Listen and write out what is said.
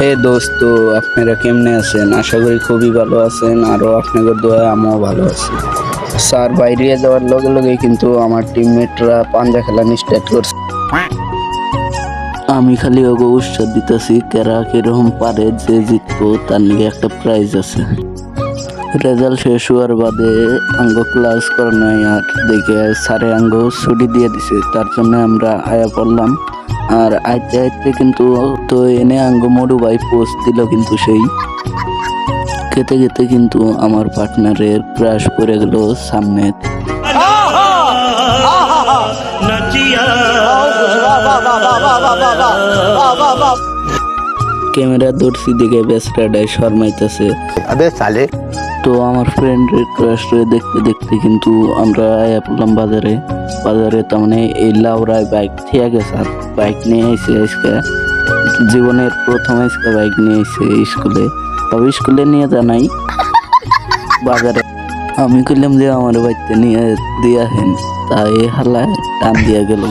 হে দোস্ত, আপনারা কেমনে আছেন? আশা করি খুবই ভালো আছেন। আরও আপনাদের দোয়ায় আমিও ভালো আছি। স্যার বাইরে যাওয়ার লগে লগে কিন্তু আমার টিমমেটরা পাঞ্জা খেলা স্টার্ট করছে। আমি খালি ওগো উৎসাহ দিতেছি, কেরা কিরকম পারে, যে জিতবো তার নিয়ে একটা প্রাইজ আছে। রেজাল্ট শেষ হওয়ার বাদে আঙ্গ ক্লাস করে নাই, আর দেখে স্যারে আঙ্গ ছুটি দিয়ে দিছে। তার জন্য আমরা আয়া পড়লাম। আর আইতে আইতে কিন্তু তো এনে আঙ্গ মরু ভাই পোস্ট দিল, কিন্তু সেই খেতে খেতে কিন্তু আমার পার্টনারের ক্রাশ পড়ে গেল সামনে। ক্যামেরা ধরছি দিকে বেসরাডায় শর্মাইতেছে। তো আমার ফ্রেন্ডের ক্রাশ দেখতে দেখতে কিন্তু আমরা আয়া পড়লাম বাজারে। তার মানে এই লাউরায় বাইক ঠিক গেছে, বাইক নিয়ে এসে আজকে জীবনের প্রথম আজকে বাইক নিয়ে এসে স্কুলে। তবে স্কুলে নিয়ে জানাই বাজারে আমি কইলাম যে আমার বাড়িতে নিয়ে দিয়া হেন, তাই হালায় টান দিয়া গেল।